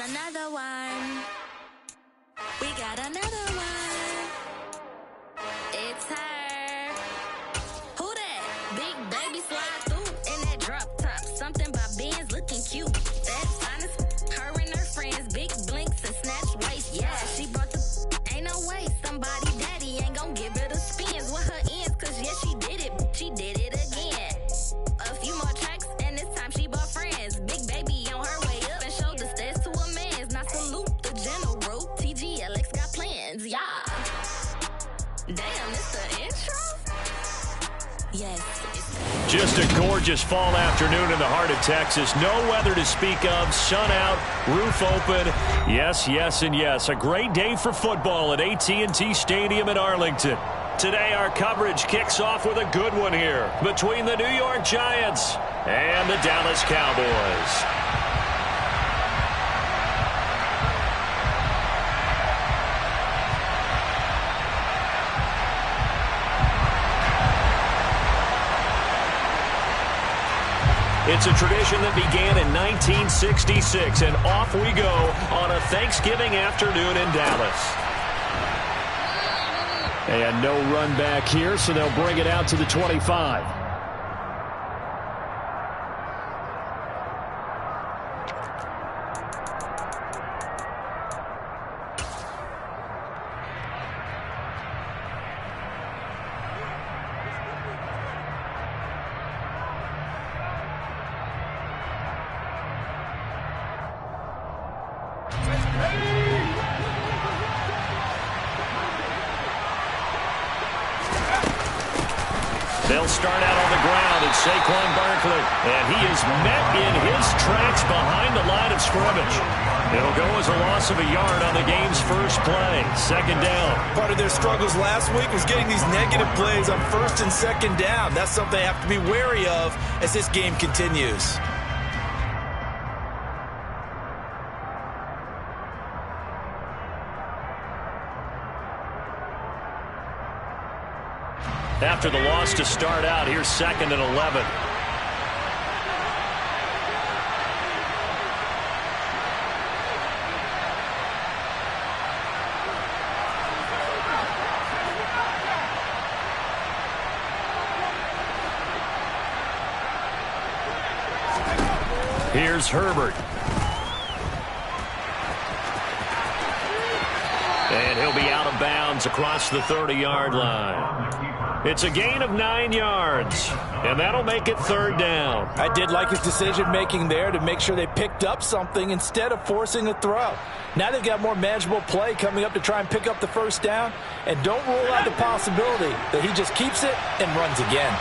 another one. We got another one. It's her. Who that? Big baby slide through in that drop top. Something about Benz looking cute. That's honest. Her and her friends, big blinks and snatch waist. Yeah, she brought the. Ain't no way somebody daddy ain't gon' give her the spins with her ends. Cause yeah, she did it. She did it again. A few more tracks and this time she bought friends. Big baby on her way up and showed the stairs to a man's. Now salute the general. TGLX got plans, yeah. Damn, this the intro? Yes. Just a gorgeous fall afternoon in the heart of Texas. No weather to speak of. Sun out, roof open. Yes, yes, and yes. A great day for football at AT&T Stadium in Arlington. Today, our coverage kicks off with a good one here between the New York Giants and the Dallas Cowboys. It's a tradition that began in 1966, and off we go on a Thanksgiving afternoon in Dallas. And no run back here, so they'll bring it out to the 25. They'll start out on the ground at Saquon Barkley, and he is met in his tracks behind the line of scrimmage. It'll go as a loss of a yard on the game's first play. Second down. Part of their struggles last week was getting these negative plays on first and second down. That's something they have to be wary of as this game continues. After the loss to start out, here's 2nd and 11. Here's Herbert. And he'll be out of bounds across the 30-yard line. It's a gain of 9 yards, and that'll make it 3rd down. I did like his decision-making there to make sure they picked up something instead of forcing a throw. Now they've got more manageable play coming up to try and pick up the first down, and don't rule out the possibility that he just keeps it and runs again.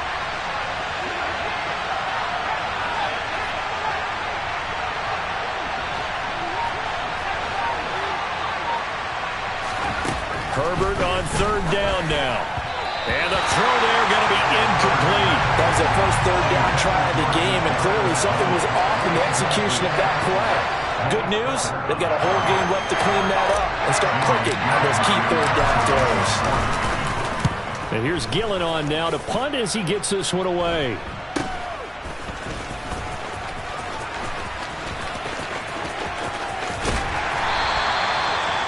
Herbert on 3rd down now. And the throw there going to be incomplete. That was their first 3rd down try of the game, and clearly something was off in the execution of that play. Good news, they've got a whole game left to clean that up and start clicking on those key 3rd down throws. And here's Gillen on now to punt as he gets this one away.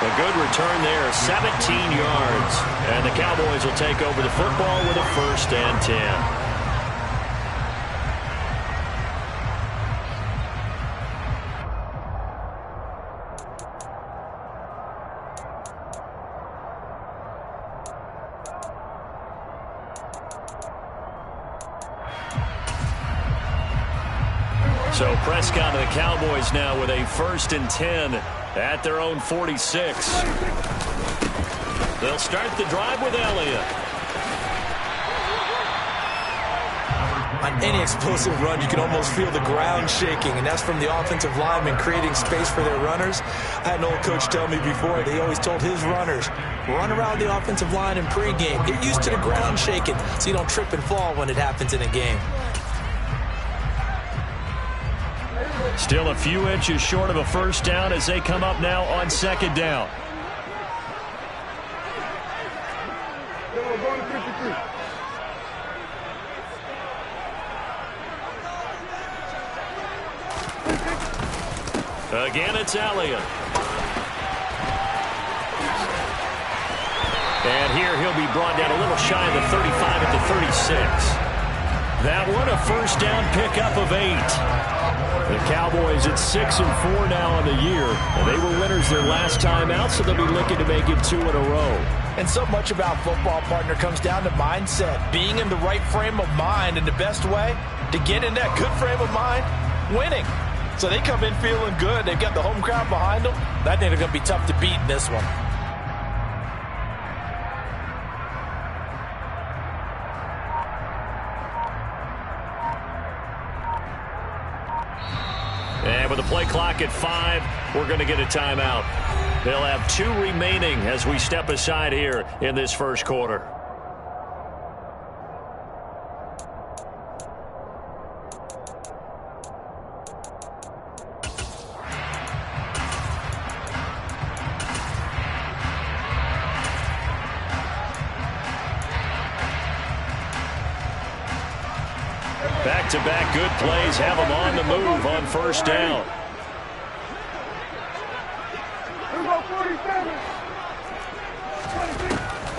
A good return there, 17 yards. And the Cowboys will take over the football with a 1st and 10. So Prescott and the Cowboys now with a 1st and 10 at their own 46. They'll start the drive with Elliott. On any explosive run, you can almost feel the ground shaking, and that's from the offensive linemen creating space for their runners. I had an old coach tell me before, they always told his runners, run around the offensive line in pregame. Get used to the ground shaking so you don't trip and fall when it happens in a game. Still a few inches short of a 1st down as they come up now on 2nd down. Again, it's Elliott. And here he'll be brought down a little shy of the 35 at the 36. That one a first down pickup of 8. The Cowboys at 6-4 now on the year. And they were winners their last time out, so they'll be looking to make it 2 in a row. And so much about football, partner, comes down to mindset. Being in the right frame of mind, and the best way to get in that good frame of mind, winning. So they come in feeling good. They've got the home crowd behind them. I think they're going to be tough to beat in this one. And with the play clock at 5, we're going to get a timeout. They'll have 2 remaining as we step aside here in this first quarter. Back-to-back good plays have them on the move on first down.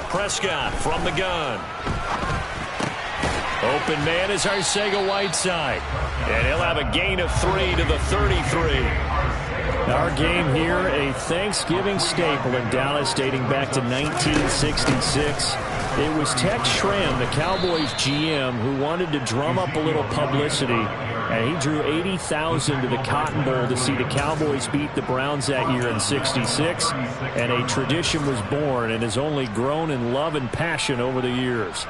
Prescott from the gun. Open man is Arcega-Whiteside. And he'll have a gain of 3 to the 33. Our game here, a Thanksgiving staple in Dallas dating back to 1966. It was Tex Schramm, the Cowboys GM, who wanted to drum up a little publicity, and he drew 80,000 to the Cotton Bowl to see the Cowboys beat the Browns that year in '66, and a tradition was born and has only grown in love and passion over the years.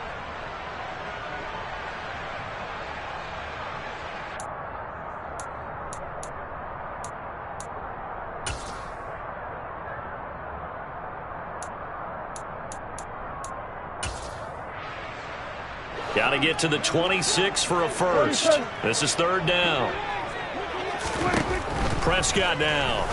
Got to get to the 26 for a first. This is third down. Prescott now.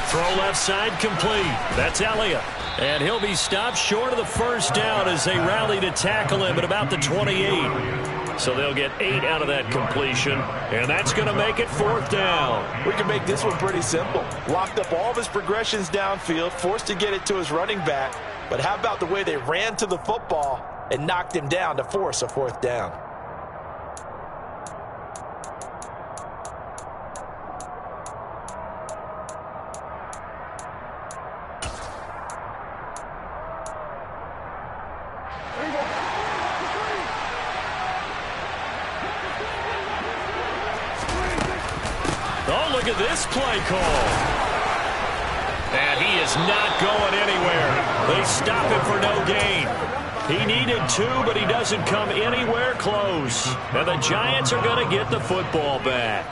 Throw left side complete. That's Elliott. And he'll be stopped short of the first down as they rally to tackle him at about the 28. So they'll get 8 out of that completion, and that's going to make it fourth down. We can make this one pretty simple. Locked up all of his progressions downfield, forced to get it to his running back. But how about the way they ran to the football and knocked him down to force a fourth down? Oh, look at this play call. And he is not going anywhere. They stop him for no gain. He needed 2, but he doesn't come anywhere close. And the Giants are going to get the football back.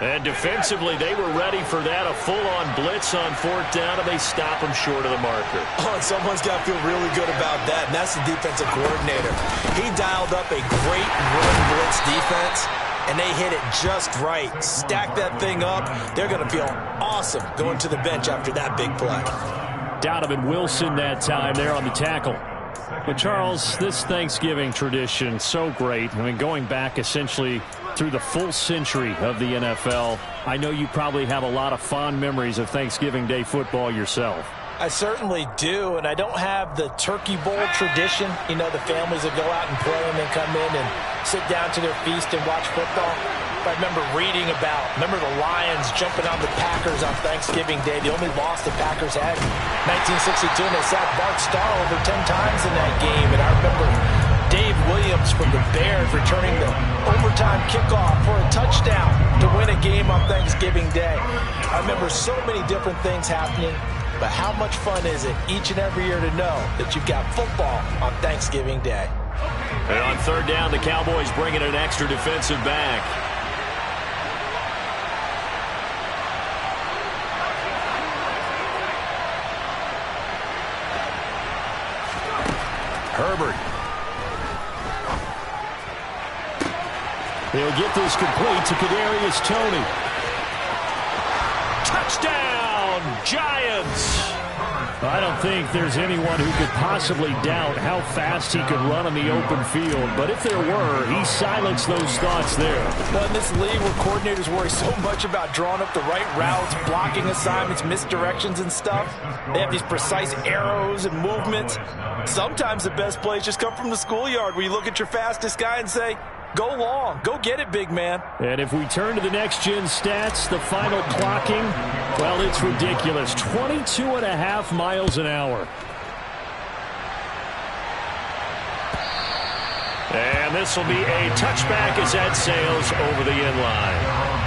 And defensively, they were ready for that, a full-on blitz on fourth down, and they stop him short of the marker. Oh, and someone's got to feel really good about that, and that's the defensive coordinator. He dialed up a great run blitz defense, and they hit it just right. Stack that thing up. They're going to feel awesome going to the bench after that big play. Donovan Wilson that time there on the tackle. But, Charles, this Thanksgiving tradition, so great. I mean, going back essentially through the full century of the NFL, I know you probably have a lot of fond memories of Thanksgiving Day football yourself. I certainly do, and I don't have the Turkey Bowl tradition. You know, the families that go out and play and then come in and sit down to their feast and watch football. But I remember reading about, the Lions jumping on the Packers on Thanksgiving Day. The only loss the Packers had in 1962, and they sacked Bart Starr over 10 times in that game. And I remember Dave Williams from the Bears returning the overtime kickoff for a touchdown to win a game on Thanksgiving Day. I remember so many different things happening, but how much fun is it each and every year to know that you've got football on Thanksgiving Day? And on third down, the Cowboys bring in an extra defensive back. Herbert. They'll get this complete to Kadarius Toney. Touchdown, Giants! I don't think there's anyone who could possibly doubt how fast he could run on the open field. But if there were, he silenced those thoughts there. Well, in this league where coordinators worry so much about drawing up the right routes, blocking assignments, misdirections and stuff, they have these precise arrows and movements. Sometimes the best plays just come from the schoolyard where you look at your fastest guy and say, go long. Go get it, big man. And if we turn to the next-gen stats, the final clocking, well, it's ridiculous. 22.5 miles an hour. And this will be a touchback as that sails over the end line.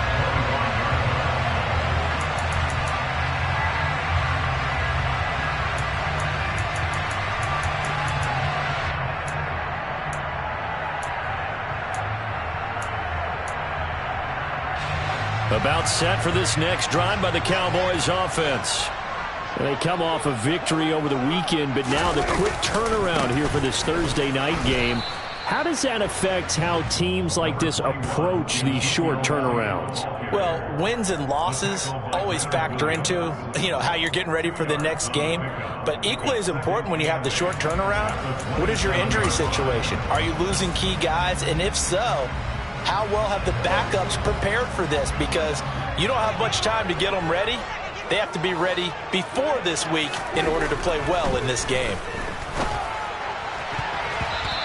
About set for this next drive by the Cowboys offense. They come off a victory over the weekend, but now the quick turnaround here for this Thursday night game. How does that affect how teams like this approach these short turnarounds? Well, wins and losses always factor into, how you're getting ready for the next game. But equally as important when you have the short turnaround, what is your injury situation? Are you losing key guys? And if so, how well have the backups prepared for this? Because you don't have much time to get them ready. They have to be ready before this week in order to play well in this game.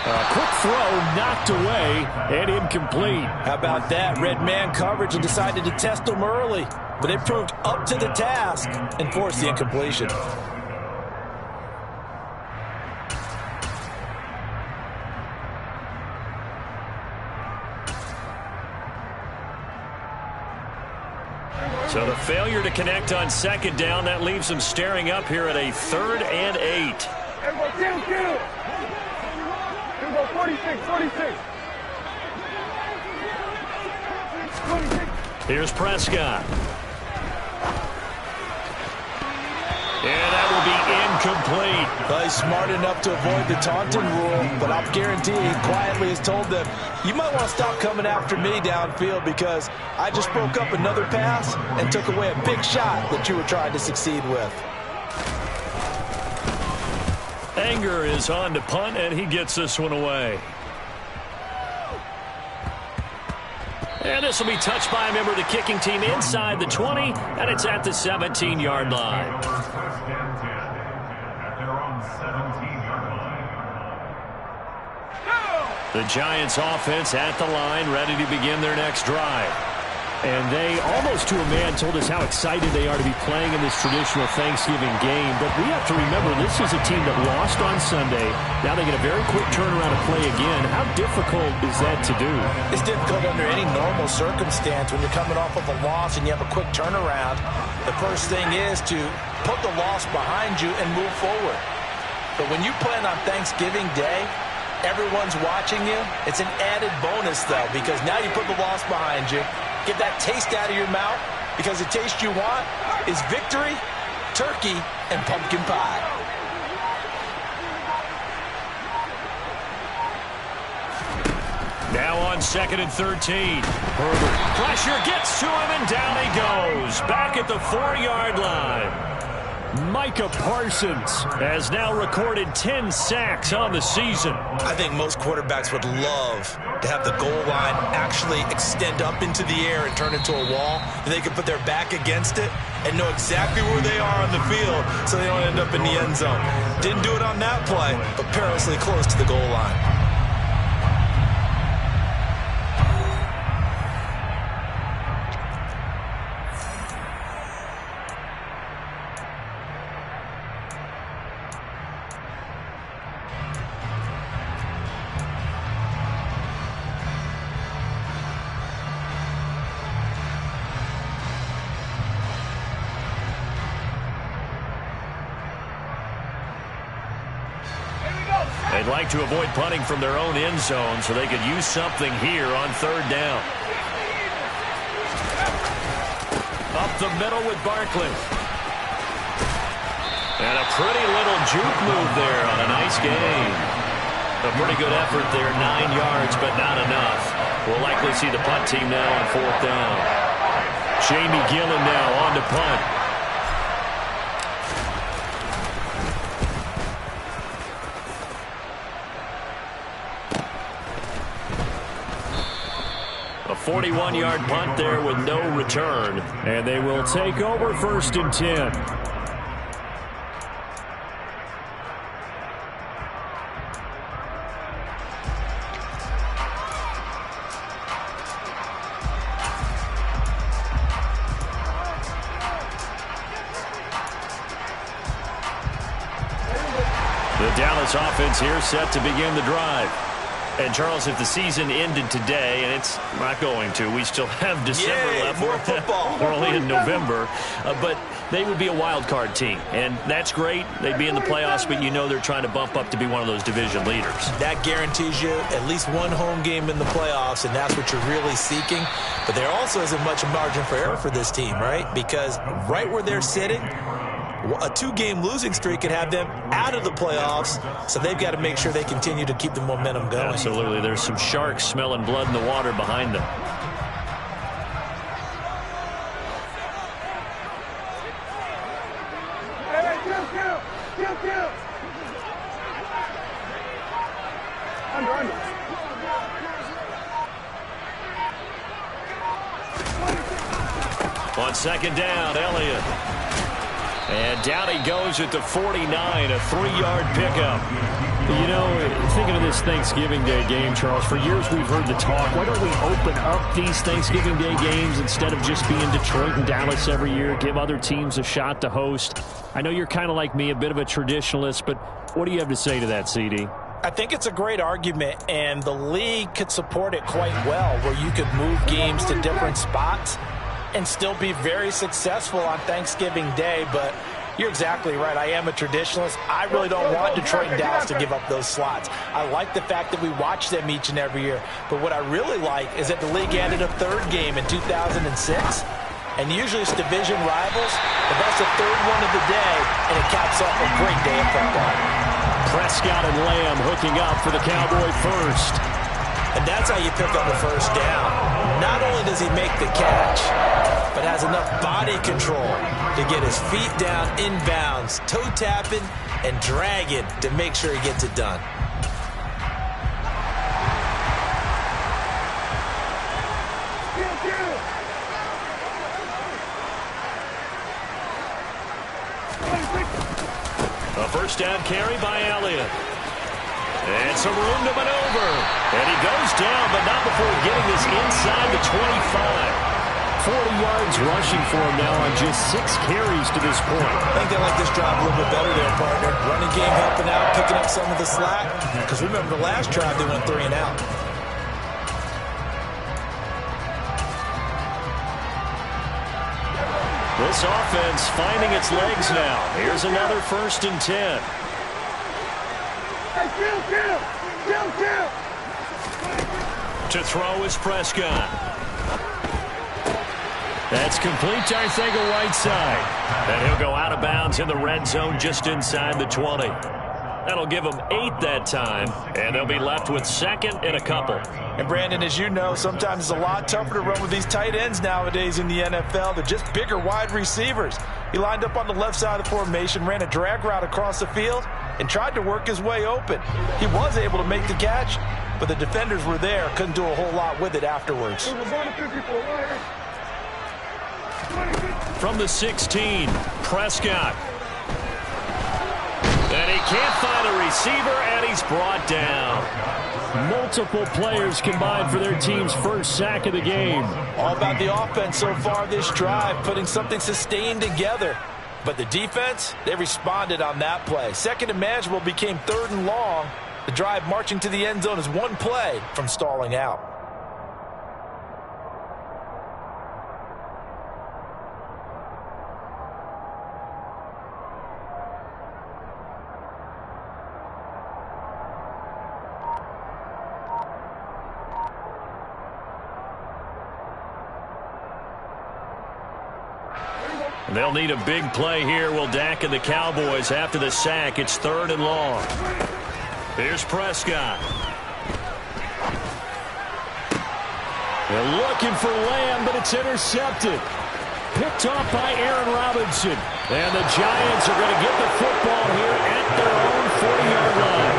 A quick throw knocked away and incomplete. How about that? Red man coverage and decided to test them early. But they proved up to the task and forced the incompletion. So the failure to connect on second down, that leaves them staring up here at a 3rd and 8. Everybody, Here we go, 46, 46. 26. Here's Prescott. And that will be incomplete. Well, he's smart enough to avoid the taunting rule, but I'll guarantee he quietly has told them, you might want to stop coming after me downfield because I just broke up another pass and took away a big shot that you were trying to succeed with. Anger is on to punt, and he gets this one away. And this will be touched by a member of the kicking team inside the 20, and it's at the 17-yard line. The Giants offense at the line, ready to begin their next drive. And they, almost to a man, told us how excited they are to be playing in this traditional Thanksgiving game. But we have to remember, this is a team that lost on Sunday. Now they get a very quick turnaround to play again. How difficult is that to do? It's difficult under any normal circumstance when you're coming off of a loss and you have a quick turnaround. The first thing is to put the loss behind you and move forward. But when you plan on Thanksgiving Day, everyone's watching you. It's an added bonus, though, because now you put the loss behind you. Get that taste out of your mouth, because the taste you want is victory, turkey, and pumpkin pie. Now on 2nd and 13. Herbert. Pressure gets to him, and down he goes. Back at the 4-yard line. Micah Parsons has now recorded 10 sacks on the season. I think most quarterbacks would love to have the goal line actually extend up into the air and turn into a wall, and they can put their back against it and know exactly where they are on the field so they don't end up in the end zone. Didn't do it on that play, but perilously close to the goal line. They'd like to avoid punting from their own end zone so they could use something here on 3rd down. Up the middle with Barkley. And a pretty little juke move there on a nice gain. A pretty good effort there, 9 yards, but not enough. We'll likely see the punt team now on 4th down. Jamie Gillen now on to punt. A 41-yard punt there with no return. And they will take over 1st and 10. The Dallas offense here set to begin the drive. And, Charles, if the season ended today, and it's not going to, we still have December left. More football. We're only in November. But they would be a wild card team. And that's great. They'd be in the playoffs, but you know they're trying to bump up to be one of those division leaders. That guarantees you at least one home game in the playoffs, and that's what you're really seeking. But there also isn't much margin for error for this team, right? Because right where they're sitting, a 2-game losing streak could have them out of the playoffs, so they've got to make sure they continue to keep the momentum going. Absolutely. There's some sharks smelling blood in the water behind them. On 2nd down, Elliott. And down he goes at the 49, a 3-yard pickup. You know, thinking of this Thanksgiving Day game, Charles, for years we've heard the talk, why don't we open up these Thanksgiving Day games instead of just being Detroit and Dallas every year, give other teams a shot to host? I know you're kind of like me, a bit of a traditionalist, but what do you have to say to that, CD? I think it's a great argument, and the league could support it quite well, where you could move games to different spots and still be very successful on Thanksgiving Day. But you're exactly right. I am a traditionalist. I really don't want Detroit and Dallas to give up those slots. I like the fact that we watch them each and every year. But what I really like is that the league added a 3rd game in 2006. And usually it's division rivals, but that's the 3rd one of the day, and it caps off a great day of football. Prescott and Lamb hooking up for the Cowboy first. And that's how you pick up a 1st down. Not only does he make the catch, but has enough body control to get his feet down inbounds, toe tapping and dragging to make sure he gets it done. A 1st down carry by Elliott. And some room to maneuver. And he goes down, but not before getting this inside the 25. 40 yards rushing for him now on just 6 carries to this point. I think they like this drive a little bit better there, partner. Running game helping out, picking up some of the slack. Because remember, the last drive they went 3 and out. This offense finding its legs now. Here's another 1st and 10. To throw is Prescott. That's complete, I think, a right side. And he'll go out of bounds in the red zone just inside the 20. That'll give them 8 that time, and they'll be left with 2nd and a couple. And, Brandon, as you know, sometimes it's a lot tougher to run with these tight ends nowadays in the NFL. They're just bigger wide receivers. He lined up on the left side of the formation, ran a drag route across the field, and tried to work his way open. He was able to make the catch, but the defenders were there, couldn't do a whole lot with it afterwards. From the 16, Prescott. And he can't find a receiver, and he's brought down. Multiple players combined for their team's 1st sack of the game. All about the offense so far this drive, putting something sustained together. But the defense, they responded on that play. 2nd and manageable became 3rd and long. The drive marching to the end zone is 1 play from stalling out. They'll need a big play here, will Dak and the Cowboys after the sack. It's 3rd and long. Here's Prescott. They're looking for Lamb, but it's intercepted. Picked off by Aaron Robinson. And the Giants are going to get the football here at their own 40-yard line.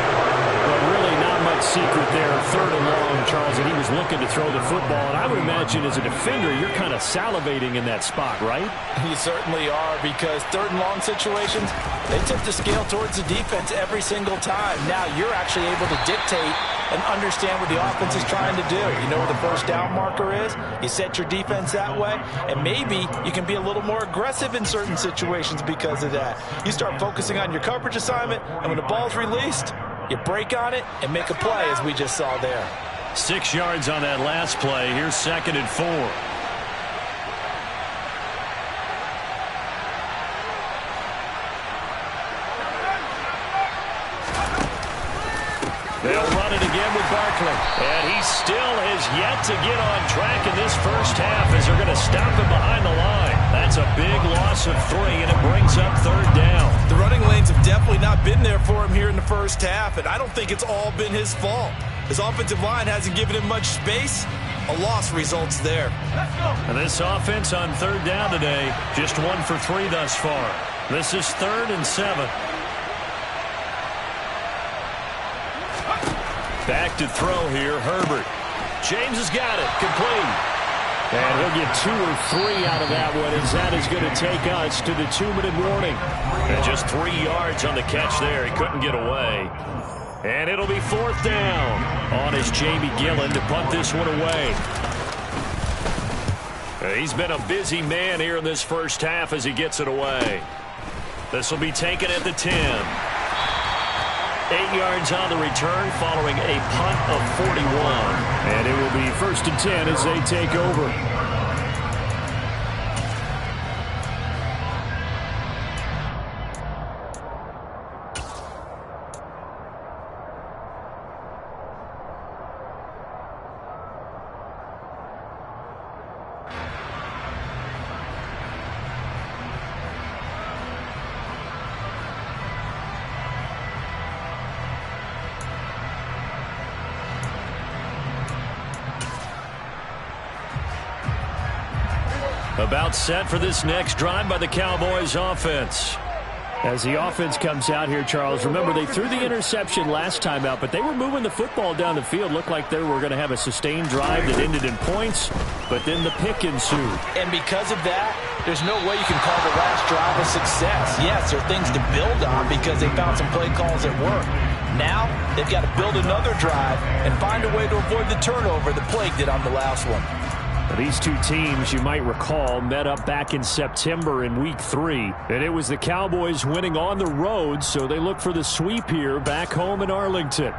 But really not much secret there, 3rd and long, Charles, and he was looking to throw the football. And I would imagine as a defender, you're kind of salivating in that spot, right? You certainly are, because 3rd and long situations, they tip the scale towards the defense every single time. Now you're actually able to dictate and understand what the offense is trying to do. You know where the first down marker is. You set your defense that way, and maybe you can be a little more aggressive in certain situations because of that. You start focusing on your coverage assignment, and when the ball's released, you break on it and make a play, as we just saw there. 6 yards on that last play. Here's 2nd and 4. They'll run it again with Barkley. And he still has yet to get on track in this first half as they're going to stop him behind the line. That's a big loss of 3, and it brings up 3rd down. The running lanes have definitely not been there for him here in the first half, and I don't think it's all been his fault. His offensive line hasn't given him much space. A loss results there. And this offense on 3rd down today, just 1 for 3 thus far. This is 3rd and 7. Back to throw here, Herbert. James has got it, complete. And he'll get 2 or 3 out of that one, as that is going to take us to the 2-minute warning. And just 3 yards on the catch there. He couldn't get away. And it'll be 4th down. On is Jamie Gillen to punt this one away. He's been a busy man here in this first half as he gets it away. This will be taken at the 10. 8 yards on the return following a punt of 41. And it will be 1st and 10 as they take over. About set for this next drive by the Cowboys offense. As the offense comes out here, Charles, remember they threw the interception last time out, but they were moving the football down the field. Looked like they were going to have a sustained drive that ended in points, but then the pick ensued. And because of that, there's no way you can call the last drive a success. Yes, there are things to build on because they found some play calls that work. Now, they've got to build another drive and find a way to avoid the turnover that plagued it on the last one. These two teams, you might recall, met up back in September in Week 3. And it was the Cowboys winning on the road, so they look for the sweep here back home in Arlington.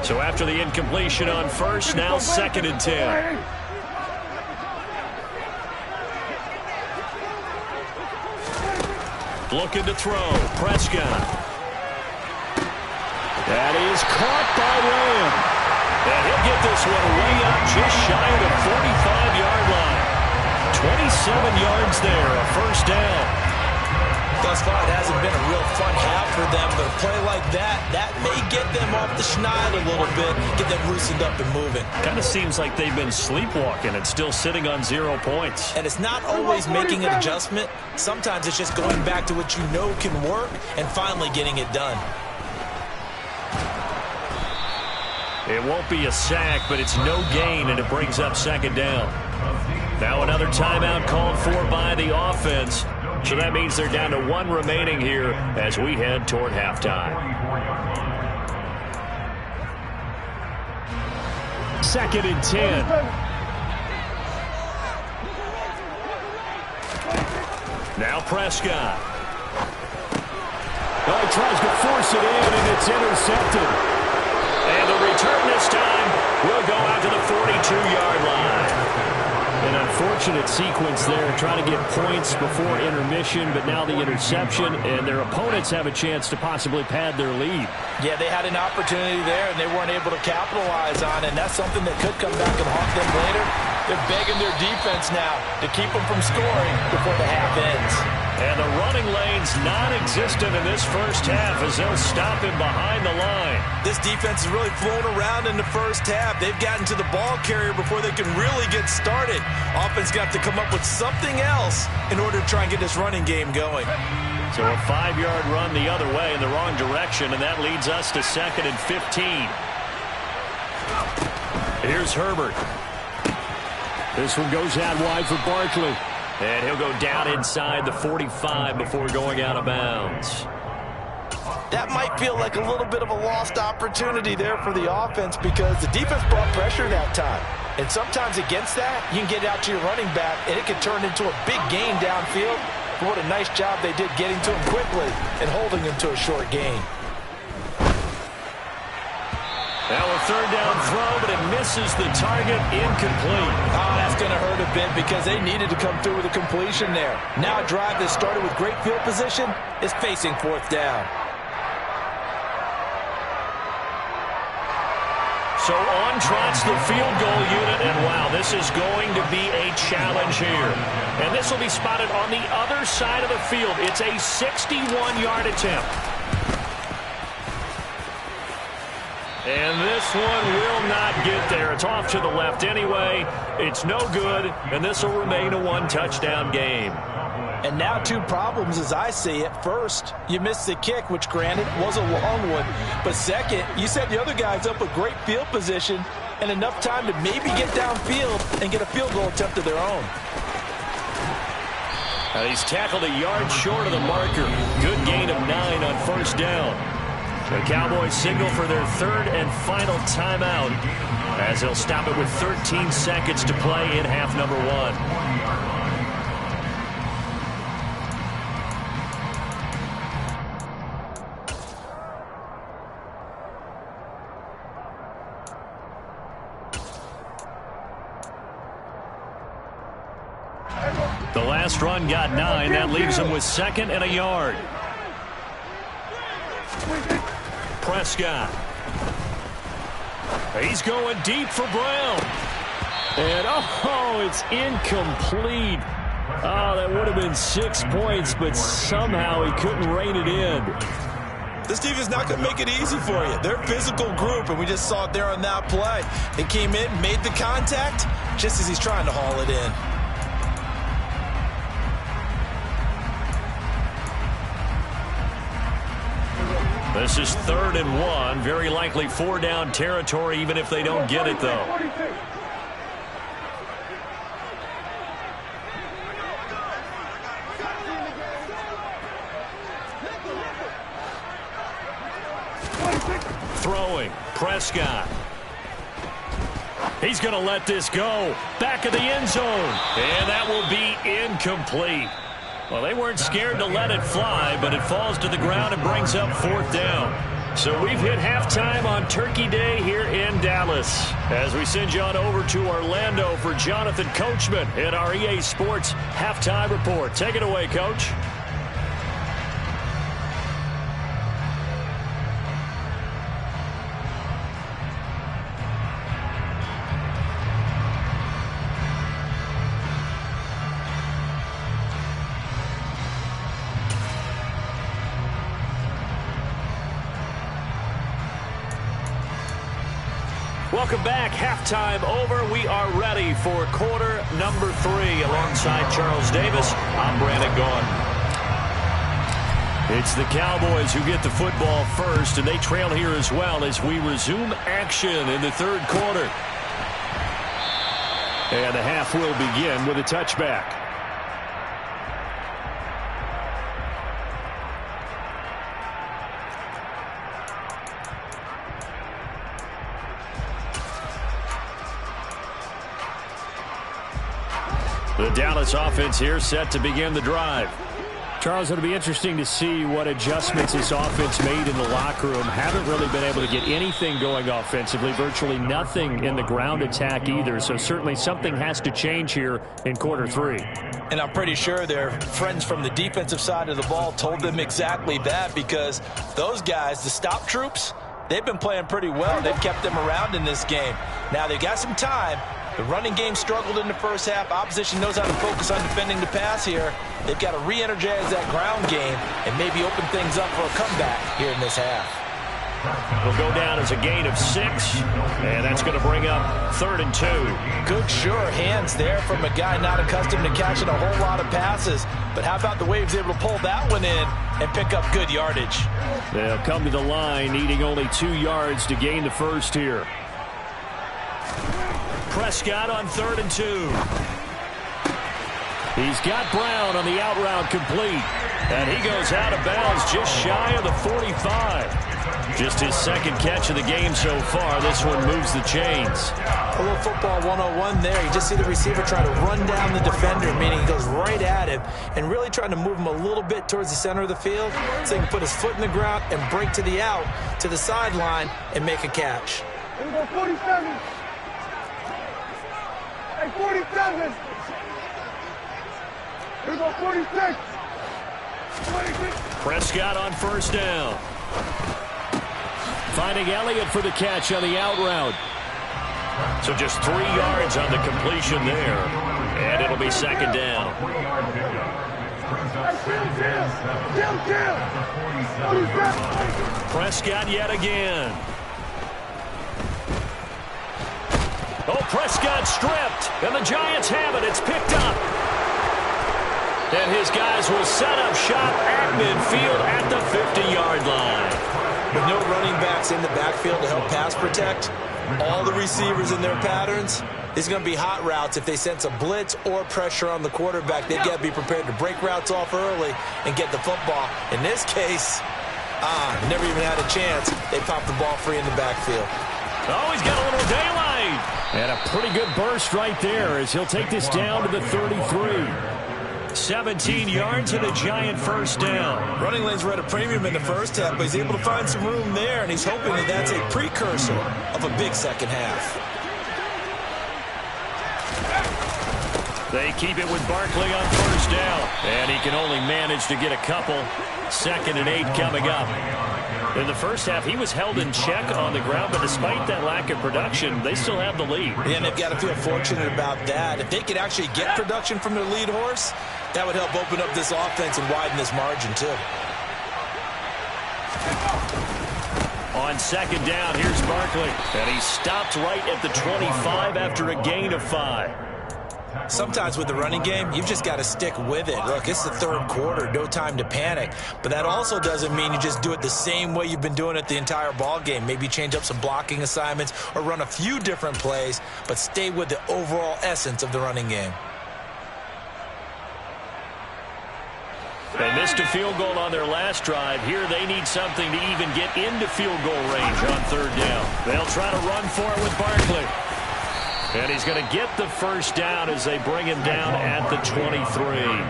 So after the incompletion on first, now 2nd and 10. Looking to throw. Prescott. That is caught by Lamb. And he'll get this one way up just shy of the 45-yard line. 27 yards there, a 1st down. Thus far, it hasn't been a real fun half for them, but a play like that may get them off the schneid a little bit, get them loosened up and moving. Kind of seems like they've been sleepwalking and still sitting on 0 points. And it's not always making an adjustment. Sometimes it's just going back to what you know can work and finally getting it done. It won't be a sack, but it's no gain, and it brings up 2nd down. Now another timeout called for by the offense. So that means they're down to 1 remaining here as we head toward halftime. 2nd and 10. Now Prescott. Oh, he tries to force it in, and it's intercepted. And the return this time will go out to the 42-yard line. An unfortunate sequence there, trying to get points before intermission, but now the interception, and their opponents have a chance to possibly pad their lead. Yeah, they had an opportunity there, and they weren't able to capitalize on it, and that's something that could come back and haunt them later. They're begging their defense now to keep them from scoring before the half ends. And the running lane's non-existent in this first half as they'll stop him behind the line. This defense has really flown around in the first half. They've gotten to the ball carrier before they can really get started. Offense got to come up with something else in order to try and get this running game going. So a 5-yard run the other way in the wrong direction, and that leads us to 2nd and 15. Here's Herbert. This one goes out wide for Barkley. And he'll go down inside the 45 before going out of bounds. That might feel like a little bit of a lost opportunity there for the offense because the defense brought pressure that time. And sometimes against that, you can get out to your running back, and it can turn into a big gain downfield. But what a nice job they did getting to him quickly and holding him to a short gain. Now a third down throw, but it misses the target, incomplete. Oh, that's going to hurt a bit because they needed to come through with a completion there. Now a drive that started with great field position is facing fourth down. So on trots the field goal unit, and wow, this is going to be a challenge here. And this will be spotted on the other side of the field. It's a 61-yard attempt. And this one will not get there. It's off to the left anyway. It's no good, and this will remain a one-touchdown game. And now two problems as I see it. First, you missed the kick, which granted was a long one. But second, you set the other guys up with great field position and enough time to maybe get downfield and get a field goal attempt of their own. He's tackled a yard short of the marker. Good gain of 9 on first down. The Cowboys signal for their third and final timeout as they'll stop it with 13 seconds to play in half number 1. The last run got 9. That leaves him with 2nd and a yard. Prescott. He's going deep for Brown. And, oh, it's incomplete. Oh, that would have been 6 points, but somehow he couldn't rein it in. This defense is not going to make it easy for you. They're a physical group, and we just saw it there on that play. They came in, made the contact, just as he's trying to haul it in. This is 3rd and 1. Very likely 4-down territory, even if they don't get it, though. Throwing. Prescott. He's going to let this go. Back of the end zone. And that will be incomplete. Well, they weren't scared to let it fly, but it falls to the ground and brings up 4th down. So we've hit halftime on Turkey Day here in Dallas. As we send you on over to Orlando for Jonathan Coachman in our EA Sports Halftime Report. Take it away, Coach. Welcome back. Halftime over. We are ready for quarter number 3. Alongside Charles Davis, I'm Brandon Gaudin. It's the Cowboys who get the football first, and they trail here as well as we resume action in the 3rd quarter. And the half will begin with a touchback. The Dallas offense here set to begin the drive. Charles, it'll be interesting to see what adjustments this offense made in the locker room. Haven't really been able to get anything going offensively, virtually nothing in the ground attack either. So certainly something has to change here in quarter 3. And I'm pretty sure their friends from the defensive side of the ball told them exactly that, because those guys, the stop troops, they've been playing pretty well. They've kept them around in this game. Now they've got some time. The running game struggled in the first half. Opposition knows how to focus on defending the pass here. They've got to re-energize that ground game and maybe open things up for a comeback here in this half. Will go down as a gain of 6, and that's going to bring up 3rd and 2. Good, sure hands there from a guy not accustomed to catching a whole lot of passes. But how about the way he was able to pull that one in and pick up good yardage? They'll come to the line, needing only 2 yards to gain the first here. Prescott on 3rd and 2. He's got Brown on the out route complete. And he goes out of bounds just shy of the 45. Just his second catch of the game so far. This one moves the chains. A little football 101 there. You just see the receiver try to run down the defender, meaning he goes right at him and really trying to move him a little bit towards the center of the field so he can put his foot in the ground and break to the out, to the sideline, and make a catch. Here we go, 47. Hey, 47. Here we go, 46. 26. Prescott on 1st down. Finding Elliott for the catch on the out route. So just 3 yards on the completion there. And it'll be 2nd down. Prescott yet again. Oh, Prescott stripped. And the Giants have it. It's picked up. And his guys will set up shop at midfield at the 50-yard line. With no running backs in the backfield to help pass protect, all the receivers in their patterns, it's going to be hot routes. If they sense a blitz or pressure on the quarterback, they've got to be prepared to break routes off early and get the football. In this case, never even had a chance. They popped the ball free in the backfield. Oh, he's got a little daylight. And a pretty good burst right there as he'll take this down to the 33. 17 yards and a Giant 1st down. Running lanes were at a premium in the first half, but he's able to find some room there, and he's hoping that that's a precursor of a big second half. They keep it with Barkley on 1st down, and he can only manage to get a couple. 2nd and 8 coming up. In the first half, he was held in check on the ground, but despite that lack of production, they still have the lead. Yeah, and they've got to feel fortunate about that. If they could actually get production from their lead horse, that would help open up this offense and widen this margin, too. On 2nd down, here's Barkley. And he stopped right at the 25 after a gain of 5. Sometimes with the running game, you've just got to stick with it. Look, it's the 3rd quarter, no time to panic. But that also doesn't mean you just do it the same way you've been doing it the entire ball game. Maybe change up some blocking assignments or run a few different plays, but stay with the overall essence of the running game. They missed a field goal on their last drive. Here they need something to even get into field goal range on 3rd down. They'll try to run for it with Barkley. And he's going to get the 1st down as they bring him down at the 23.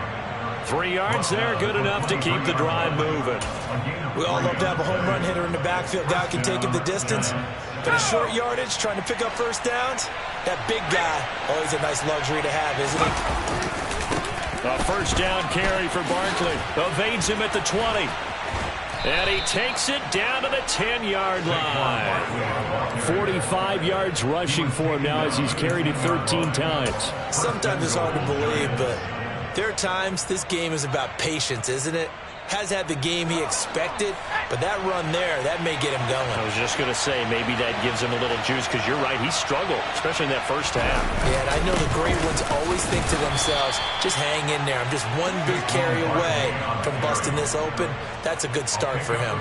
3 yards there, good enough to keep the drive moving. We all love to have a home run hitter in the backfield. Guy can take it the distance. But a short yardage, trying to pick up 1st downs, that big guy, always a nice luxury to have, isn't it? A 1st down carry for Barkley. Evades him at the 20. And he takes it down to the 10-yard line. 45 yards rushing for him now as he's carried it 13 times. Sometimes it's hard to believe, but there are times this game is about patience, isn't it? Has had the game he expected, but that run there, that may get him going. I was just going to say, maybe that gives him a little juice, because you're right, he struggled, especially in that first half. Yeah, and I know the great ones always think to themselves, just hang in there. I'm just one big carry away from busting this open. That's a good start for him.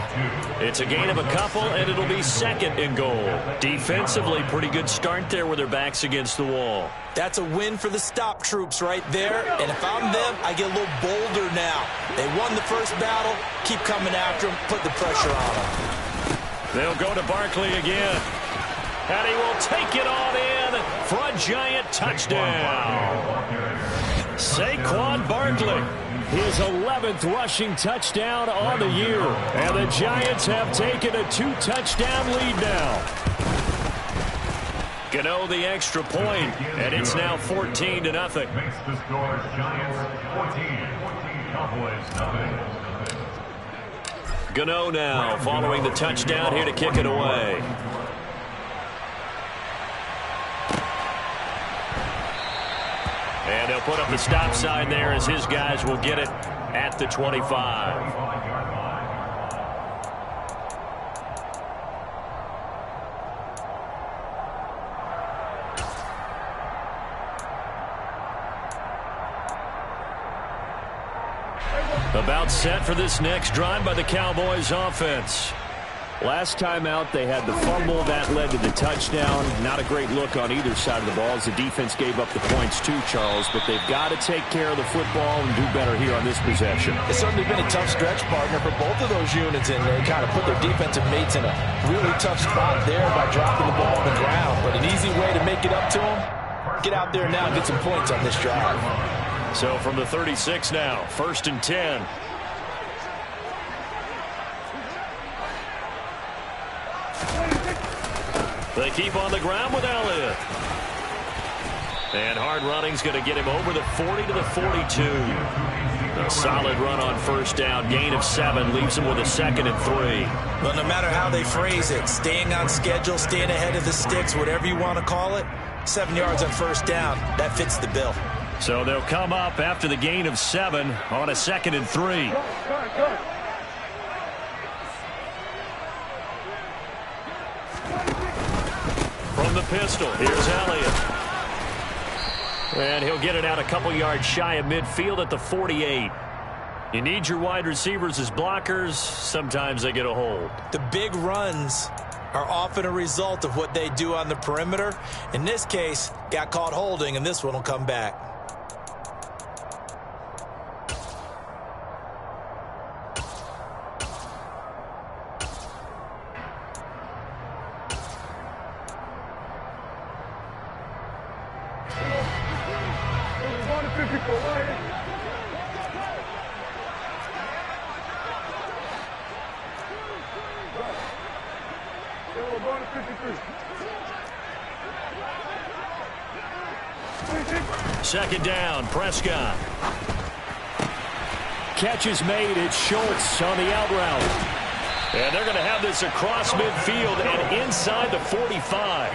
It's a gain of a couple, and it'll be 2nd and goal. Defensively, pretty good start there with their backs against the wall. That's a win for the stop troops right there. And if I'm them, I get a little bolder now. They won the first battle. Keep coming after them. Put the pressure on them. They'll go to Barkley again. And he will take it on in for a Giant touchdown. Saquon Barkley, his 11th rushing touchdown on the year. And the Giants have taken a 2-touchdown lead now. Gano the extra point, and it's now 14-0. Makes the score Giants 14, Cowboys nothing. Gano now following the touchdown here to kick it away. And they'll put up the stop sign there as his guys will get it at the 25. About set for this next drive by the Cowboys offense. Last time out, they had the fumble. That led to the touchdown. Not a great look on either side of the ball as the defense gave up the points too, Charles. But they've got to take care of the football and do better here on this possession. It's certainly been a tough stretch, partner, for both of those units, and they kind of put their defensive mates in a really tough spot there by dropping the ball on the ground. But an easy way to make it up to them, get out there now and get some points on this drive. So from the 36 now, 1st and 10. They keep on the ground with Elliott. And hard running's going to get him over the 40 to the 42. A solid run on 1st down. Gain of 7 leaves him with a 2nd and 3. Well, no matter how they phrase it, staying on schedule, staying ahead of the sticks, whatever you want to call it, 7 yards on 1st down, that fits the bill. So they'll come up after the gain of 7 on a 2nd and 3. From the pistol, here's Elliott. And he'll get it out a couple yards shy of midfield at the 48. You need your wide receivers as blockers. Sometimes they get a hold. The big runs are often a result of what they do on the perimeter. In this case, got caught holding, and this one will come back. Second down, Prescott. Catch is made. It's Schultz on the out route. And they're going to have this across midfield and inside the 45.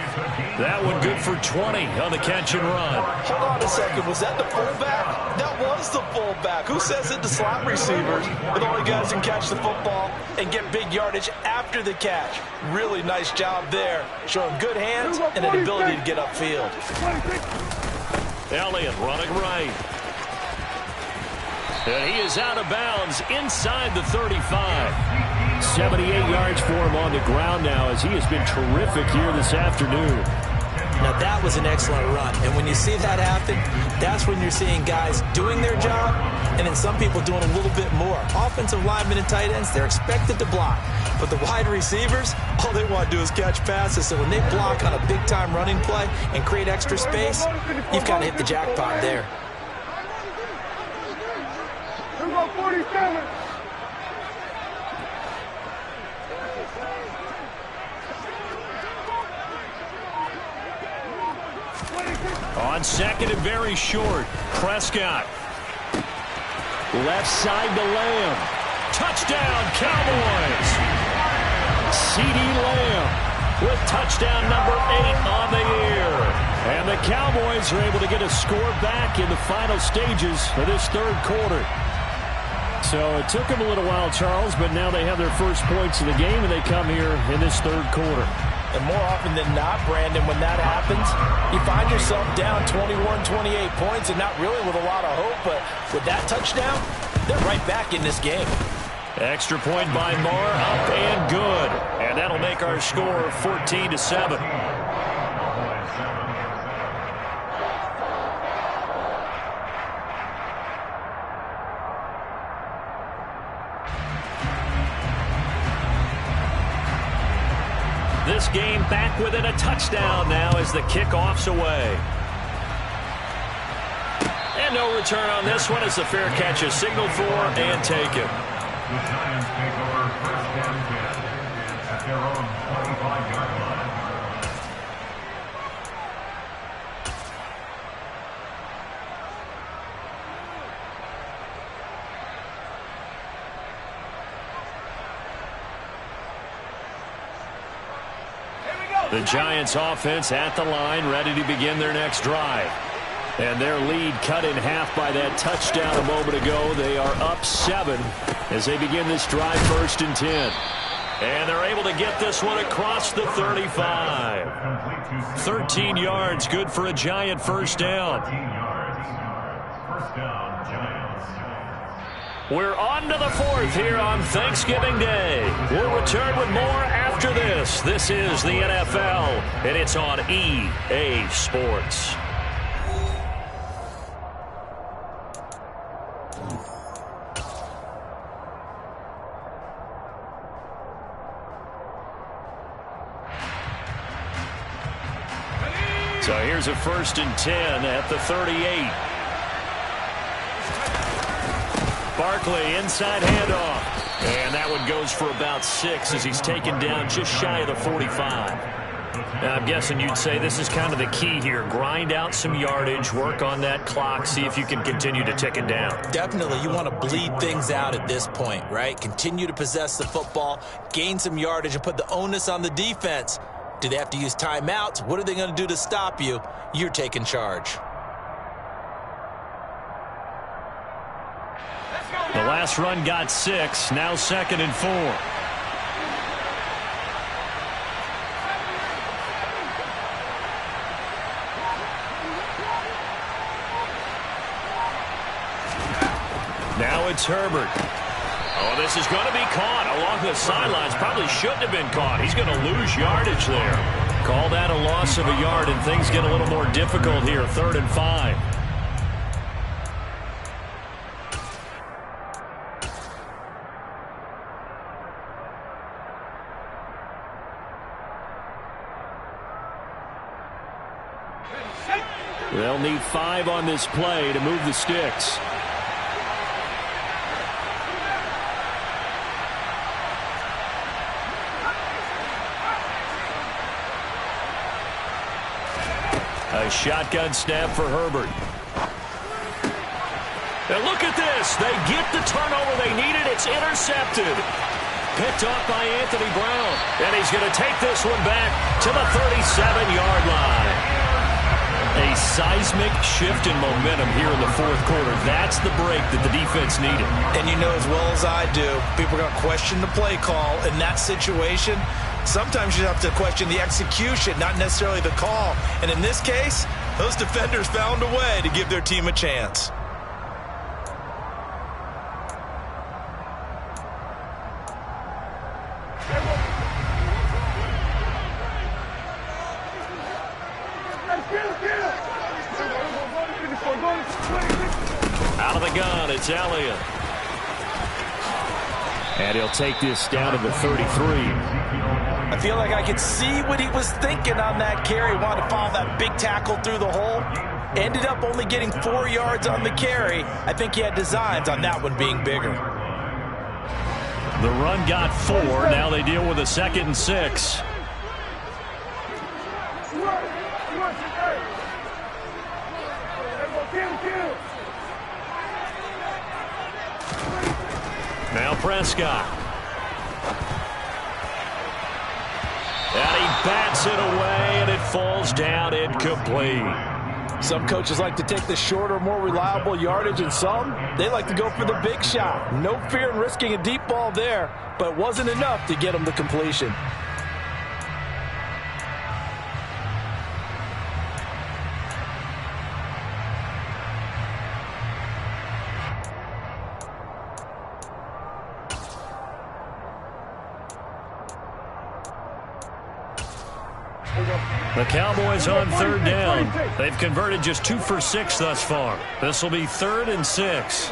That one good for 20 on the catch and run. Hold on a second. Was that the fullback? That was the fullback. Who says it to slot receivers? The only guys who catch the football and get big yardage after the catch. Really nice job there. Showing good hands and an ability to get upfield. Elliott running right. And he is out of bounds inside the 35. 78 yards for him on the ground now as he has been terrific here this afternoon. Now that was an excellent run. And when you see that happen, that's when you're seeing guys doing their job and then some people doing a little bit more. Offensive linemen and tight ends, they're expected to block. But the wide receivers, all they want to do is catch passes. So when they block on a big-time running play and create extra space, you've kind of hit the jackpot there. 47. On 2nd and very short, Prescott. Left side to Lamb. Touchdown, Cowboys. C.D. Lamb with touchdown number 8 on the year. And the Cowboys are able to get a score back in the final stages of this 3rd quarter. So it took them a little while, Charles, but now they have their first points of the game, and they come here in this 3rd quarter. And more often than not, Brandon, when that happens, you find yourself down 21, 28 points and not really with a lot of hope. But with that touchdown, they're right back in this game. Extra point by Marr, up and good. And that'll make our score 14-7. This game back within a touchdown now as the kickoff's away. And no return on this one as the fair catch is signaled for and taken. The Giants take over 1st and 10 at their own 25-yard line. The Giants offense at the line, ready to begin their next drive. And their lead cut in half by that touchdown a moment ago. They are up 7 as they begin this drive 1st and 10. And they're able to get this one across the 35. 13 yards, good for a Giant 1st down. 13 yards. 1st down, Giants. We're on to the fourth here on Thanksgiving Day. We'll return with more after this. This is the NFL, and it's on EA Sports. So here's a 1st and 10 at the 38. Barkley, inside handoff. And that one goes for about 6 as he's taken down just shy of the 45. Now, I'm guessing you'd say this is kind of the key here. Grind out some yardage, work on that clock, see if you can continue to tick it down. Definitely, you want to bleed things out at this point, right? Continue to possess the football, gain some yardage, and put the onus on the defense. Do they have to use timeouts? What are they going to do to stop you? You're taking charge. The last run got 6, now 2nd and 4. Now it's Herbert. Oh, this is going to be caught along the sidelines. Probably shouldn't have been caught. He's going to lose yardage there. Call that a loss of a yard, and things get a little more difficult here. 3rd and 5. They'll need 5 on this play to move the sticks. A shotgun snap for Herbert. And look at this. They get the turnover they needed. It's intercepted. Picked up by Anthony Brown. And he's going to take this one back to the 37-yard line. A seismic shift in momentum here in the 4th quarter. That's the break that the defense needed. And you know as well as I do, people are going to question the play call in that situation. Sometimes you have to question the execution, not necessarily the call. And in this case, those defenders found a way to give their team a chance. Out of the gun, it's Elliott. And he'll take this down to the 33. I feel like I could see what he was thinking on that carry. Wanted to follow that big tackle through the hole. Ended up only getting 4 yards on the carry. I think he had designs on that one being bigger. The run got 4. Now they deal with a 2nd and 6. Now Prescott. And he bats it away, and it falls down incomplete. Some coaches like to take the shorter, more reliable yardage, and some, they like to go for the big shot. No fear in risking a deep ball there, but it wasn't enough to get them to completion. The Cowboys on 3rd down. They've converted just 2 for 6 thus far. This will be 3rd and 6.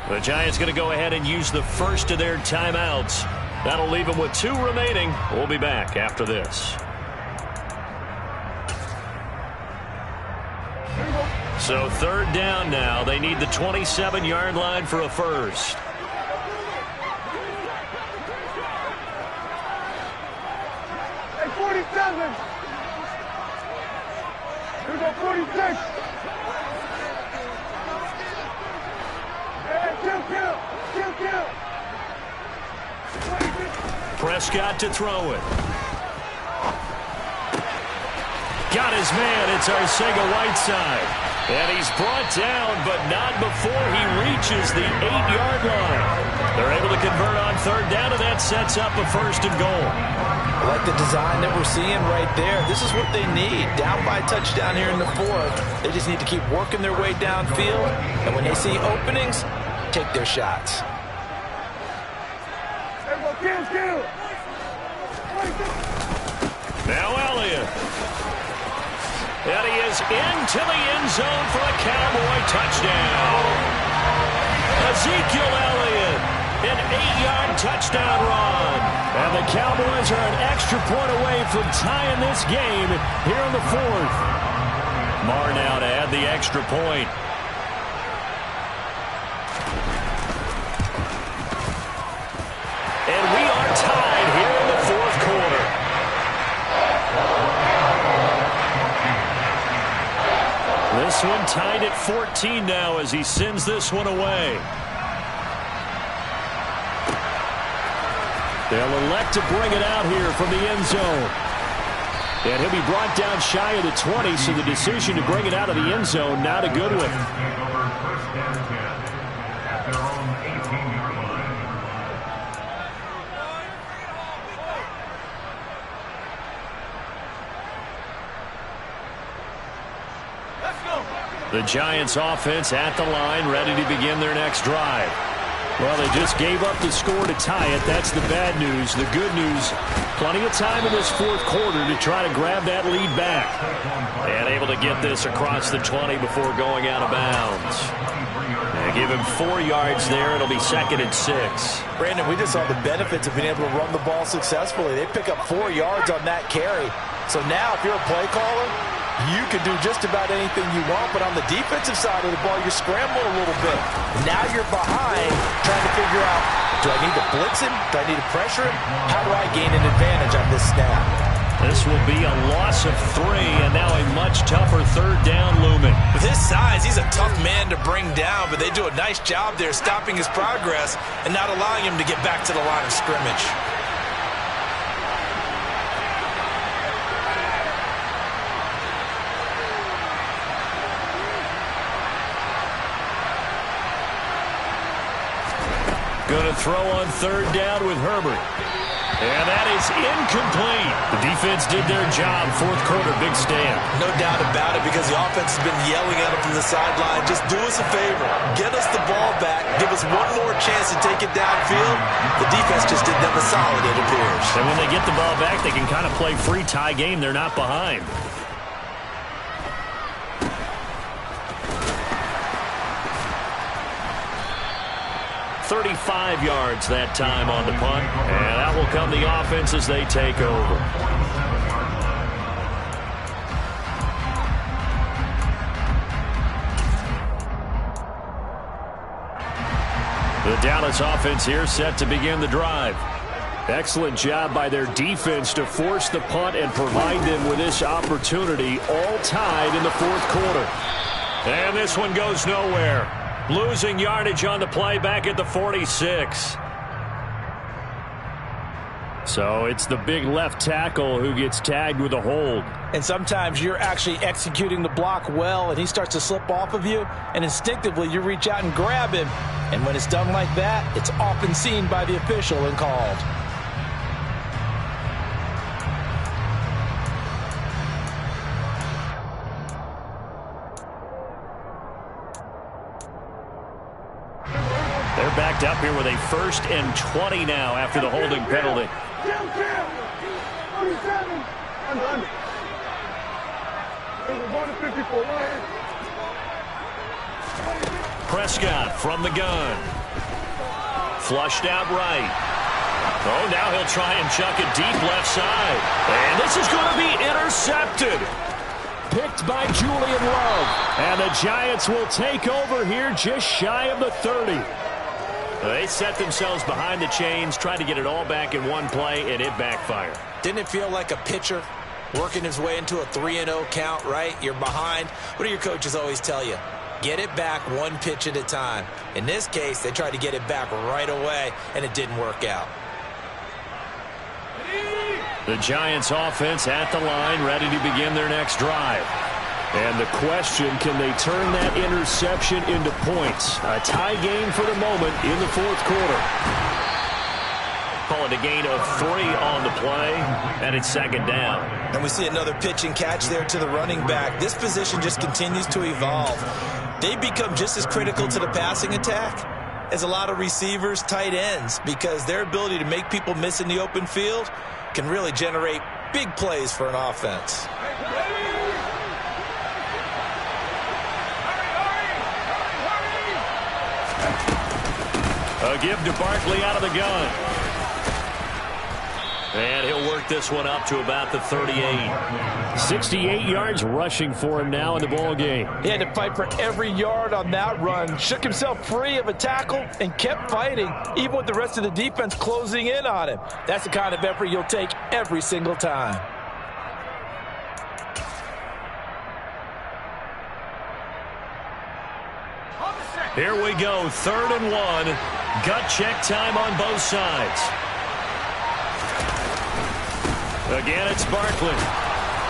The Giants going to go ahead and use the first of their timeouts. That'll leave them with 2 remaining. We'll be back after this. So 3rd down now. They need the 27-yard line for a first. Here we go, 46. Kill. Prescott to throw it. Got his man. It's Arcega-Whiteside. And he's brought down, but not before he reaches the 8-yard line. They're able to convert on 3rd down, and that sets up a 1st and goal. I like the design that we're seeing right there. This is what they need. Down by a touchdown here in the 4th. They just need to keep working their way downfield. And when they see openings, take their shots. Now Elliott. And he is into the end zone for a Cowboy touchdown. Ezekiel Elliott, an 8-yard touchdown run. And the Cowboys are an extra point away from tying this game here in the fourth. Marr now to add the extra point. And we are tied here in the fourth quarter. This one tied at 14 now as he sends this one away. They'll elect to bring it out here from the end zone. And he'll be brought down shy of the 20, so the decision to bring it out of the end zone, not a good one. The Giants offense at the line, ready to begin their next drive. Well, they just gave up the score to tie it. That's the bad news. The good news, plenty of time in this fourth quarter to try to grab that lead back. And able to get this across the 20 before going out of bounds. They give him 4 yards there. It'll be 2nd and 6. Brandon, we just saw the benefits of being able to run the ball successfully. They pick up 4 yards on that carry. So now if you're a play caller, you can do just about anything you want, but on the defensive side of the ball, you're scrambling a little bit. Now you're behind, trying to figure out, do I need to blitz him? Do I need to pressure him? How do I gain an advantage on this snap? This will be a loss of 3, and now a much tougher third down looming. With his size, he's a tough man to bring down, but they do a nice job there stopping his progress and not allowing him to get back to the line of scrimmage. Going to throw on third down with Herbert. And that is incomplete. The defense did their job. Fourth quarter, big stand. No doubt about it, because the offense has been yelling at him from the sideline. Just do us a favor. Get us the ball back. Give us one more chance to take it downfield. The defense just did them a solid, it appears. And when they get the ball back, they can kind of play free tie game. They're not behind. 35 yards that time on the punt. And that will come the offense as they take over. The Dallas offense here set to begin the drive. Excellent job by their defense to force the punt and provide them with this opportunity, all tied in the fourth quarter. And this one goes nowhere. Losing yardage on the play back at the 46. So it's the big left tackle who gets tagged with a hold. And sometimes you're actually executing the block well, and he starts to slip off of you, and instinctively you reach out and grab him. And when it's done like that, it's often seen by the official and called. They're backed up here with a 1st and 20 now after the holding penalty. Prescott from the gun. Flushed out right. Oh, now he'll try and chuck it deep left side. And this is going to be intercepted. Picked by Julian Love. And the Giants will take over here just shy of the 30. They set themselves behind the chains, tried to get it all back in one play, and it backfired. Didn't it feel like a pitcher working his way into a 3-0 count, right? You're behind. What do your coaches always tell you? Get it back one pitch at a time. In this case, they tried to get it back right away, and it didn't work out. The Giants offense at the line, ready to begin their next drive. And the question, can they turn that interception into points? A tie game for the moment in the fourth quarter. Call it a gain of 3 on the play, and it's 2nd down. And we see another pitch and catch there to the running back. This position just continues to evolve. They become just as critical to the passing attack is a lot of receivers, tight ends, because their ability to make people miss in the open field can really generate big plays for an offense. A give to Barkley out of the gun. And he'll work this one up to about the 38. 68 yards rushing for him now in the ball game. He had to fight for every yard on that run. Shook himself free of a tackle and kept fighting, even with the rest of the defense closing in on him. That's the kind of effort you'll take every single time. Here we go, 3rd and 1. Gut check time on both sides. Again, it's Barkley.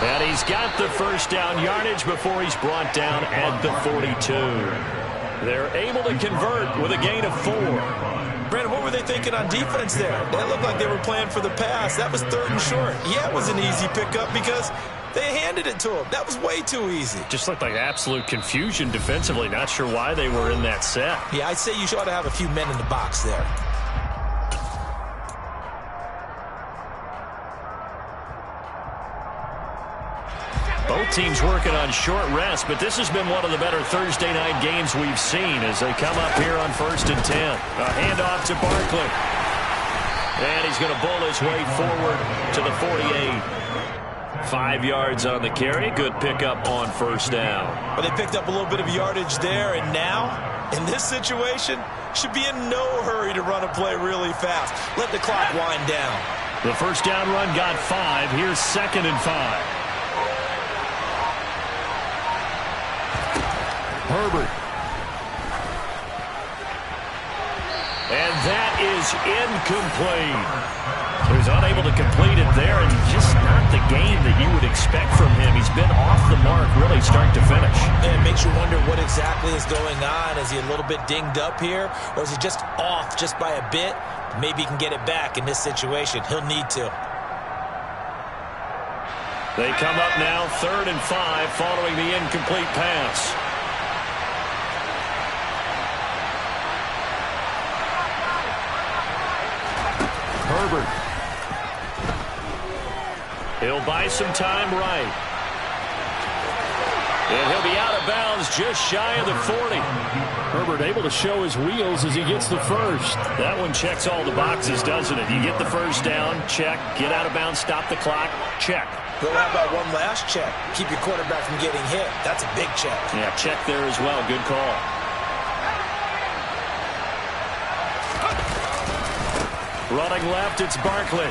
And he's got the first down yardage before he's brought down at the 42. They're able to convert with a gain of 4. Brandon, what were they thinking on defense there? They looked like they were playing for the pass. That was 3rd and short. Yeah, it was an easy pickup because they handed it to him. That was way too easy. Just looked like absolute confusion defensively. Not sure why they were in that set. Yeah, I'd say you ought to have a few men in the box there. Both teams working on short rest, but this has been one of the better Thursday night games we've seen as they come up here on 1st and 10. A handoff to Barkley. And he's going to bull his way forward to the 48. 5 yards on the carry. Good pickup on 1st down. Well, they picked up a little bit of yardage there, and now, in this situation, should be in no hurry to run a play really fast. Let the clock wind down. The 1st down run got 5. Here's 2nd and 5. Herbert. And that is incomplete. He was unable to complete it there, and just not the game that you would expect from him. He's been off the mark really start to finish. And it makes you wonder what exactly is going on. Is he a little bit dinged up here, or is he just off just by a bit? Maybe he can get it back in this situation. He'll need to. They come up now 3rd and 5 following the incomplete pass. Herbert. He'll buy some time right. And he'll be out of bounds just shy of the 40. Herbert able to show his wheels as he gets the first. That one checks all the boxes, doesn't it? You get the first down, check. Get out of bounds, stop the clock, check. But how about one last check? Keep your quarterback from getting hit. That's a big check. Yeah, check there as well. Good call. Running left, it's Barkley.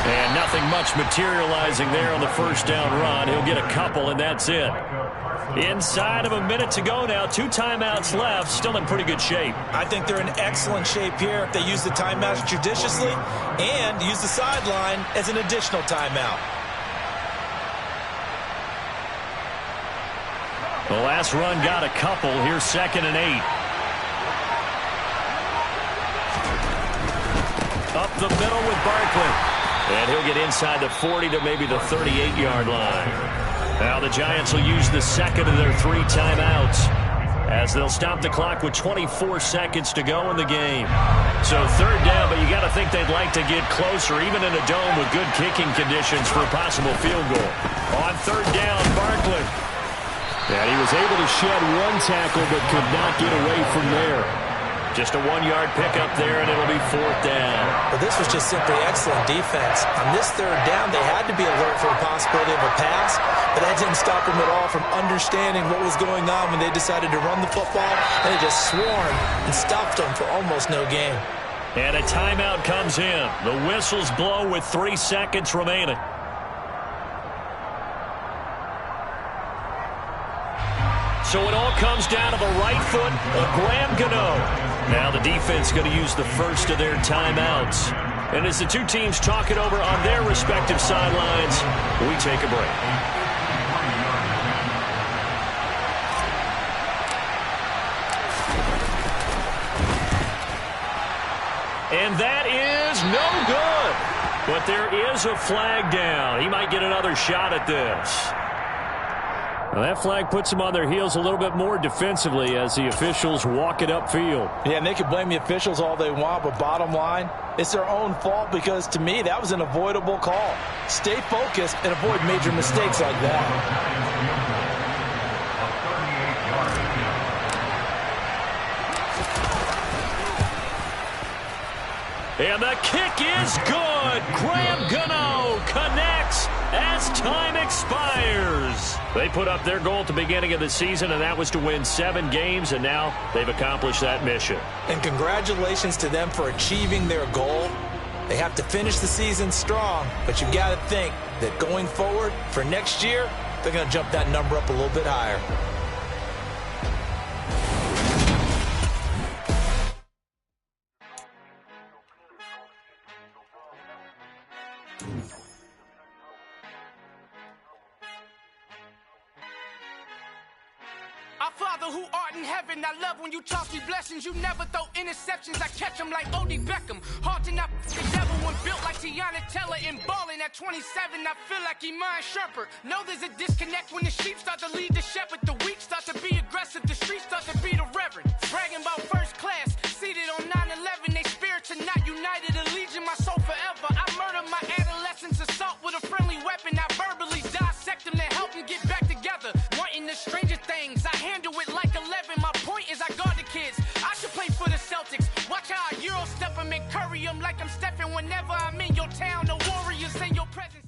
And nothing much materializing there on the 1st down run. He'll get a couple, and that's it. Inside of a minute to go now. 2 timeouts left. Still in pretty good shape. I think they're in excellent shape here if they use the timeouts judiciously and use the sideline as an additional timeout. The last run got a couple. Here's 2nd and 8. Up the middle with Barkley. And he'll get inside the 40 to maybe the 38-yard line. Now the Giants will use the 2nd of their 3 timeouts as they'll stop the clock with 24 seconds to go in the game. So 3rd down, but you got to think they'd like to get closer, even in a dome with good kicking conditions for a possible field goal. On 3rd down, Barkley. And he was able to shed 1 tackle but could not get away from there. Just a 1-yard pickup there, and it'll be 4th down. Well, this was just simply excellent defense. On this 3rd down, they had to be alert for the possibility of a pass, but that didn't stop them at all from understanding what was going on when they decided to run the football, and they just swarmed and stopped them for almost no gain. And a timeout comes in. The whistles blow with 3 seconds remaining. So it all comes down to the right foot of Graham Gano. Now the defense going to use the first of their timeouts. And as the 2 teams talk it over on their respective sidelines, we take a break. And that is no good. But there is a flag down. He might get another shot at this. Well, that flag puts them on their heels a little bit more defensively as the officials walk it upfield. Yeah, and they can blame the officials all they want, but bottom line, it's their own fault because, to me, that was an avoidable call. Stay focused and avoid major mistakes like that. And the kick is good. Graham Gano connects as time expires. They put up their goal at the beginning of the season, and that was to win 7 games, and now they've accomplished that mission. And congratulations to them for achieving their goal. They have to finish the season strong, but you've got to think that going forward for next year, they're going to jump that number up a little bit higher. Our Father who art in heaven, I love when you toss me blessings. You never throw interceptions, I catch them like Odie Beckham. Hard to not the devil when built like Tiana Teller and balling at 27. I feel like Iman Shumpert. Know there's a disconnect when the sheep start to lead the shepherd. The weak start to be aggressive, the streets start to be the reverend. Bragging about first class, seated on 9/11. They spirits are not united, a legion, my soul forever. I murder my adolescence, assault with a friendly weapon. I verbally dissect them to help them get back together. Wanting the stranger things, I handle it like 11. My point is I guard the kids. I should play for the Celtics. Watch how I Euro step them and curry them like I'm Stephen. Whenever I'm in your town, the Warriors in your presence.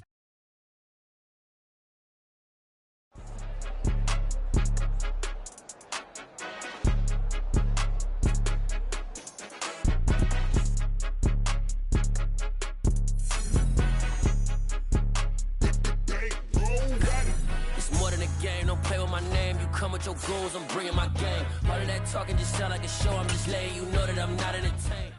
Come with your goals, I'm bringing my game. All of that talking just sound like a show, I'm just letting you know that I'm not entertained.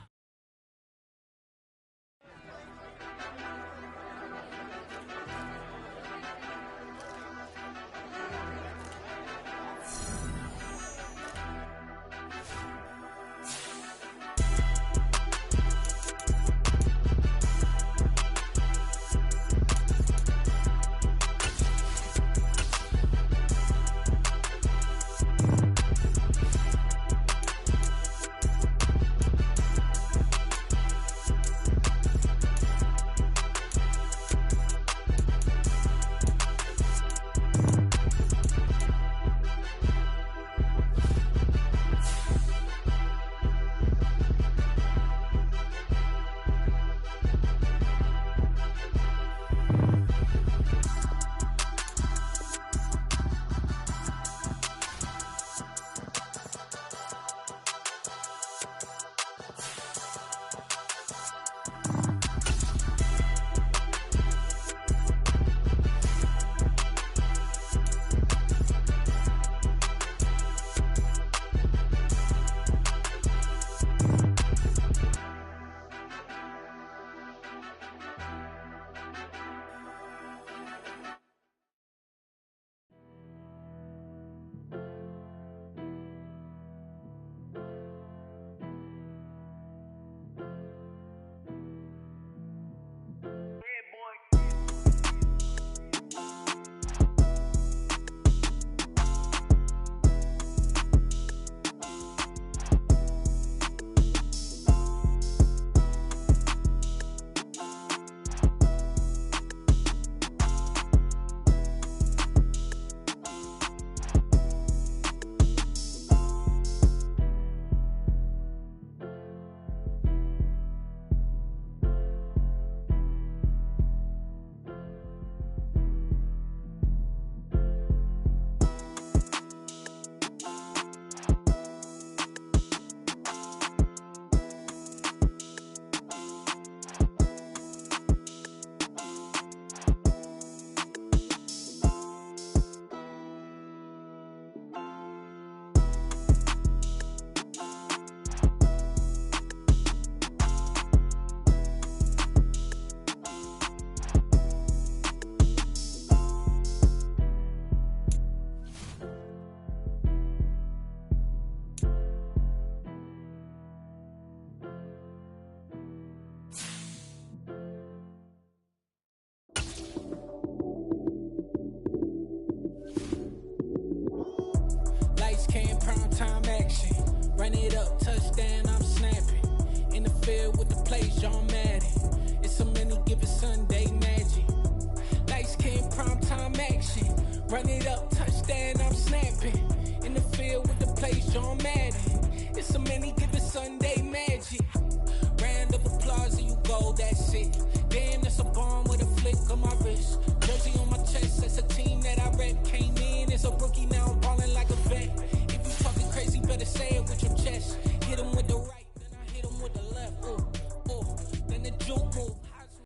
touchdown, I'm snapping. In the field with the plays, John Madden. It's a many given Sunday magic. Light skin, primetime action. Run it up, touchdown, I'm snapping. In the field with the plays, John Madden. It's a many given Sunday magic. Round of applause and you go, that's it. Damn, that's a bomb with a flick on my wrist. Jersey on my chest, that's a team that I rep. Came in as a rookie, now I'm ballin' like a vet. If you talking crazy, better say it with your